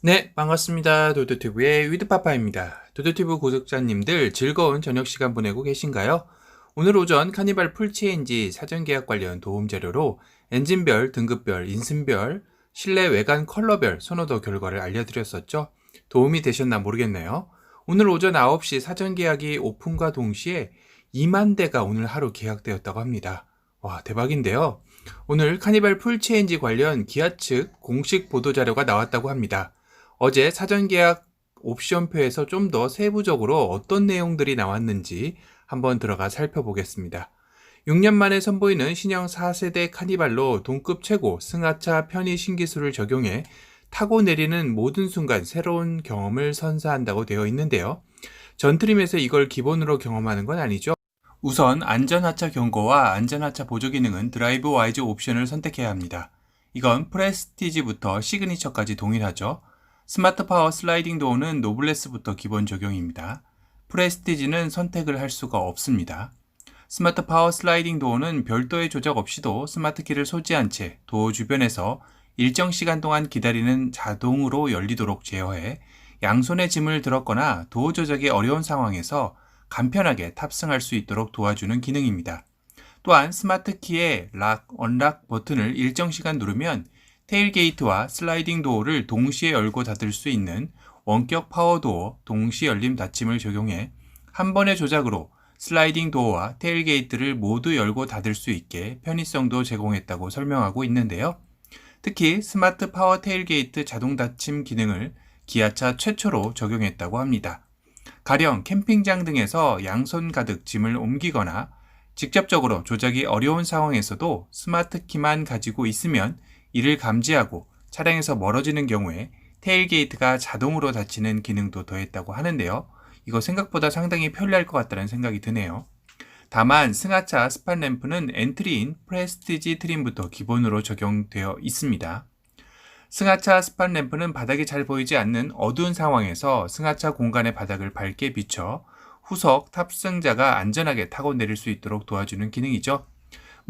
네, 반갑습니다. 도도티브의 위드파파입니다. 도도티브 구독자님들 즐거운 저녁 시간 보내고 계신가요? 오늘 오전 카니발 풀체인지 사전 계약 관련 도움 자료로 엔진별, 등급별, 인승별, 실내 외관 컬러별 선호도 결과를 알려드렸었죠. 도움이 되셨나 모르겠네요. 오늘 오전 9시 사전 계약이 오픈과 동시에 2만 대가 오늘 하루 계약되었다고 합니다. 와, 대박인데요. 오늘 카니발 풀체인지 관련 기아 측 공식 보도 자료가 나왔다고 합니다. 어제 사전 계약 옵션표에서 좀 더 세부적으로 어떤 내용들이 나왔는지 한번 들어가 살펴보겠습니다. 6년 만에 선보이는 신형 4세대 카니발로 동급 최고 승하차 편의 신기술을 적용해 타고 내리는 모든 순간 새로운 경험을 선사한다고 되어 있는데요. 전 트림에서 이걸 기본으로 경험하는 건 아니죠. 우선 안전하차 경고와 안전하차 보조 기능은 드라이브 와이즈 옵션을 선택해야 합니다. 이건 프레스티지부터 시그니처까지 동일하죠. 스마트 파워 슬라이딩 도어는 노블레스부터 기본 적용입니다. 프레스티지는 선택을 할 수가 없습니다. 스마트 파워 슬라이딩 도어는 별도의 조작 없이도 스마트 키를 소지한 채 도어 주변에서 일정 시간 동안 기다리는 자동으로 열리도록 제어해 양손에 짐을 들었거나 도어 조작이 어려운 상황에서 간편하게 탑승할 수 있도록 도와주는 기능입니다. 또한 스마트 키의 락, 언락 버튼을 일정 시간 누르면 테일게이트와 슬라이딩 도어를 동시에 열고 닫을 수 있는 원격 파워도어 동시 열림 닫힘을 적용해 한 번의 조작으로 슬라이딩 도어와 테일게이트를 모두 열고 닫을 수 있게 편의성도 제공했다고 설명하고 있는데요. 특히 스마트 파워 테일게이트 자동 닫힘 기능을 기아차 최초로 적용했다고 합니다. 가령 캠핑장 등에서 양손 가득 짐을 옮기거나 직접적으로 조작이 어려운 상황에서도 스마트 키만 가지고 있으면 이를 감지하고 차량에서 멀어지는 경우에 테일게이트가 자동으로 닫히는 기능도 더했다고 하는데요. 이거 생각보다 상당히 편리할 것 같다는 생각이 드네요. 다만 승하차 스팟 램프는 엔트리인 프레스티지 트림부터 기본으로 적용되어 있습니다. 승하차 스팟 램프는 바닥이 잘 보이지 않는 어두운 상황에서 승하차 공간의 바닥을 밝게 비춰 후석 탑승자가 안전하게 타고 내릴 수 있도록 도와주는 기능이죠.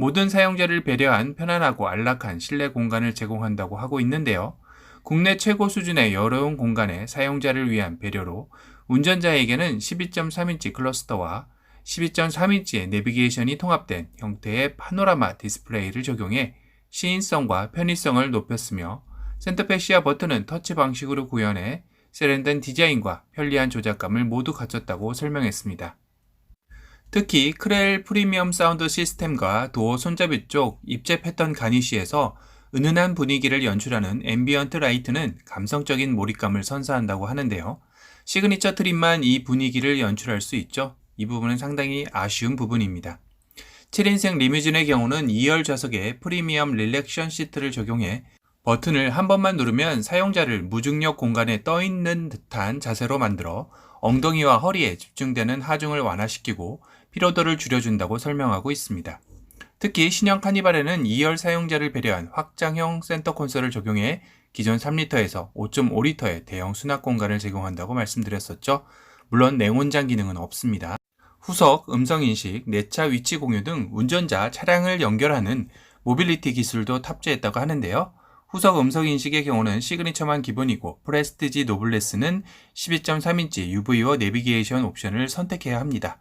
모든 사용자를 배려한 편안하고 안락한 실내 공간을 제공한다고 하고 있는데요. 국내 최고 수준의 여러운 공간의 사용자를 위한 배려로 운전자에게는 12.3인치 클러스터와 12.3인치의 내비게이션이 통합된 형태의 파노라마 디스플레이를 적용해 시인성과 편의성을 높였으며 센터페시아 버튼은 터치 방식으로 구현해 세련된 디자인과 편리한 조작감을 모두 갖췄다고 설명했습니다. 특히 크렐 프리미엄 사운드 시스템과 도어 손잡이 쪽 입체 패턴 가니쉬에서 은은한 분위기를 연출하는 앰비언트 라이트는 감성적인 몰입감을 선사한다고 하는데요. 시그니처 트림만 이 분위기를 연출할 수 있죠. 이 부분은 상당히 아쉬운 부분입니다. 7인승 리뮤진의 경우는 2열 좌석에 프리미엄 릴렉션 시트를 적용해 버튼을 한 번만 누르면 사용자를 무중력 공간에 떠있는 듯한 자세로 만들어 엉덩이와 허리에 집중되는 하중을 완화시키고 피로도를 줄여준다고 설명하고 있습니다. 특히 신형 카니발에는 2열 사용자를 배려한 확장형 센터 콘솔을 적용해 기존 3리터에서 5.5리터의 대형 수납 공간을 제공한다고 말씀드렸었죠. 물론 냉온장 기능은 없습니다. 후석, 음성인식, 내차 위치 공유 등 운전자, 차량을 연결하는 모빌리티 기술도 탑재했다고 하는데요. 후석 음성인식의 경우는 시그니처만 기본이고 프레스티지 노블레스는 12.3인치 UV어 내비게이션 옵션을 선택해야 합니다.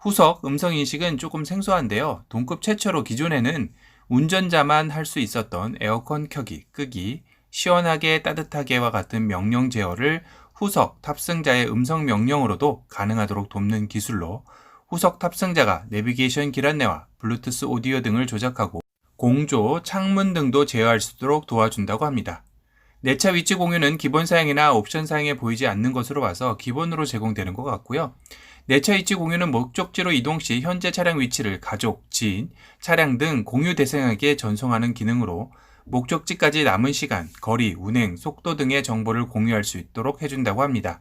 후석 음성인식은 조금 생소한데요. 동급 최초로 기존에는 운전자만 할 수 있었던 에어컨 켜기, 끄기, 시원하게 따뜻하게와 같은 명령 제어를 후석 탑승자의 음성 명령으로도 가능하도록 돕는 기술로 후석 탑승자가 내비게이션 길 안내와 블루투스 오디오 등을 조작하고 공조, 창문 등도 제어할 수 있도록 도와준다고 합니다. 내차 위치 공유는 기본 사양이나 옵션 사양에 보이지 않는 것으로 봐서 기본으로 제공되는 것 같고요. 내차 위치 공유는 목적지로 이동 시 현재 차량 위치를 가족, 지인, 차량 등 공유 대상에게 전송하는 기능으로 목적지까지 남은 시간, 거리, 운행, 속도 등의 정보를 공유할 수 있도록 해준다고 합니다.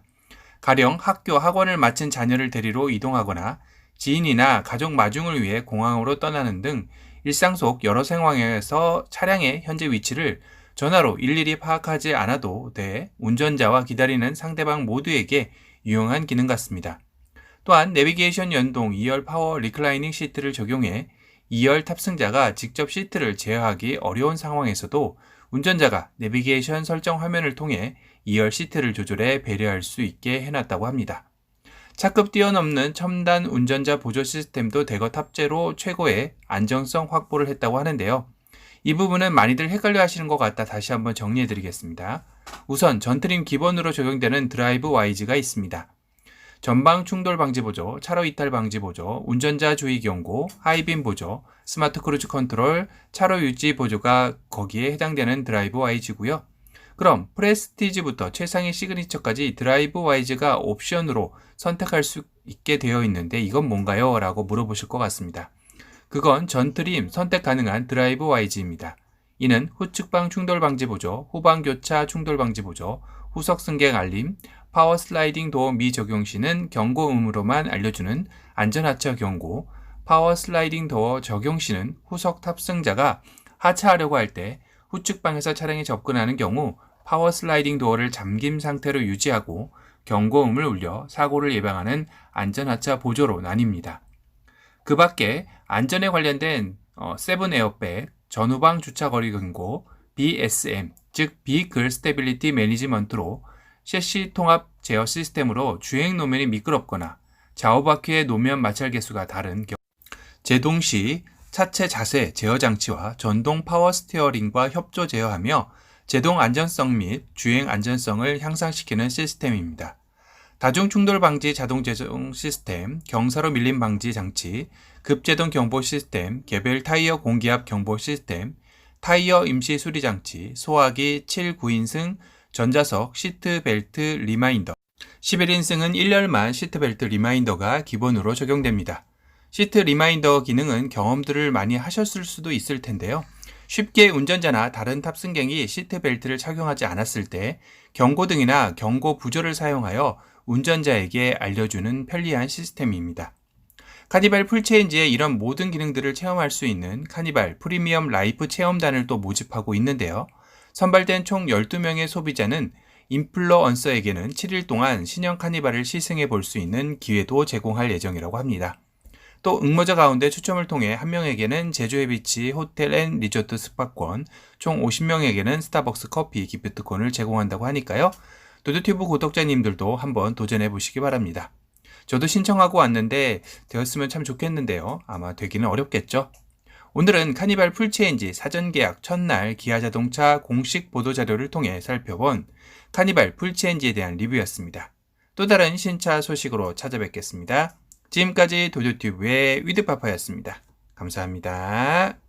가령 학교, 학원을 마친 자녀를 데리러 이동하거나 지인이나 가족 마중을 위해 공항으로 떠나는 등 일상 속 여러 상황에서 차량의 현재 위치를 전화로 일일이 파악하지 않아도 돼 운전자와 기다리는 상대방 모두에게 유용한 기능 같습니다. 또한 내비게이션 연동 2열 파워 리클라이닝 시트를 적용해 2열 탑승자가 직접 시트를 제어하기 어려운 상황에서도 운전자가 내비게이션 설정 화면을 통해 2열 시트를 조절해 배려할 수 있게 해놨다고 합니다. 차급 뛰어넘는 첨단 운전자 보조 시스템도 대거 탑재로 최고의 안정성 확보를 했다고 하는데요. 이 부분은 많이들 헷갈려 하시는 것 같아 다시 한번 정리해 드리겠습니다. 우선 전트림 기본으로 적용되는 드라이브 와이즈가 있습니다. 전방 충돌 방지 보조, 차로 이탈 방지 보조, 운전자 주의 경고, 하이빔 보조, 스마트 크루즈 컨트롤, 차로 유지 보조가 거기에 해당되는 드라이브 와이즈고요. 그럼 프레스티지부터 최상위 시그니처까지 드라이브 와이즈가 옵션으로 선택할 수 있게 되어 있는데 이건 뭔가요? 라고 물어보실 것 같습니다. 그건 전트림 선택 가능한 드라이브 와이즈입니다. 이는 후측방 충돌 방지 보조, 후방 교차 충돌 방지 보조, 후석 승객 알림, 파워 슬라이딩 도어 미적용 시는 경고음으로만 알려주는 안전하차 경고, 파워 슬라이딩 도어 적용 시는 후석 탑승자가 하차하려고 할 때 후측방에서 차량에 접근하는 경우 파워 슬라이딩 도어를 잠김 상태로 유지하고 경고음을 울려 사고를 예방하는 안전하차 보조로 나뉩니다. 그 밖에 안전에 관련된 세븐 에어백, 전후방 주차 거리 경고, BSM, 즉 Vehicle Stability Management로 셰시 통합 제어 시스템으로 주행 노면이 미끄럽거나 좌우바퀴의 노면 마찰 개수가 다른 경우, 제동 시 차체 자세 제어 장치와 전동 파워 스티어링과 협조 제어하며 제동 안전성 및 주행 안전성을 향상시키는 시스템입니다. 다중 충돌 방지 자동 제동 시스템, 경사로 밀림 방지 장치, 급제동 경보 시스템, 개별 타이어 공기압 경보 시스템, 타이어 임시 수리 장치, 소화기 7, 9인승, 전자석 시트 벨트 리마인더, 11인승은 1열만 시트 벨트 리마인더가 기본으로 적용됩니다. 시트 리마인더 기능은 경험들을 많이 하셨을 수도 있을 텐데요. 쉽게 운전자나 다른 탑승객이 시트벨트를 착용하지 않았을 때 경고등이나 경고 부조를 사용하여 운전자에게 알려주는 편리한 시스템입니다. 카니발 풀체인지에 이런 모든 기능들을 체험할 수 있는 카니발 프리미엄 라이프 체험단을 또 모집하고 있는데요. 선발된 총 12명의 소비자는 인플루언서에게는 7일 동안 신형 카니발을 시승해 볼 수 있는 기회도 제공할 예정이라고 합니다. 또 응모자 가운데 추첨을 통해 한 명에게는 제주의 비치 호텔 앤 리조트 스파권, 총 50명에게는 스타벅스 커피 기프트콘을 제공한다고 하니까요. 도드튜브 구독자님들도 한번 도전해 보시기 바랍니다. 저도 신청하고 왔는데 되었으면 참 좋겠는데요. 아마 되기는 어렵겠죠. 오늘은 카니발 풀체인지 사전계약 첫날 기아자동차 공식 보도자료를 통해 살펴본 카니발 풀체인지에 대한 리뷰였습니다. 또 다른 신차 소식으로 찾아뵙겠습니다. 지금까지 도드튜브의 위드파파였습니다. 감사합니다.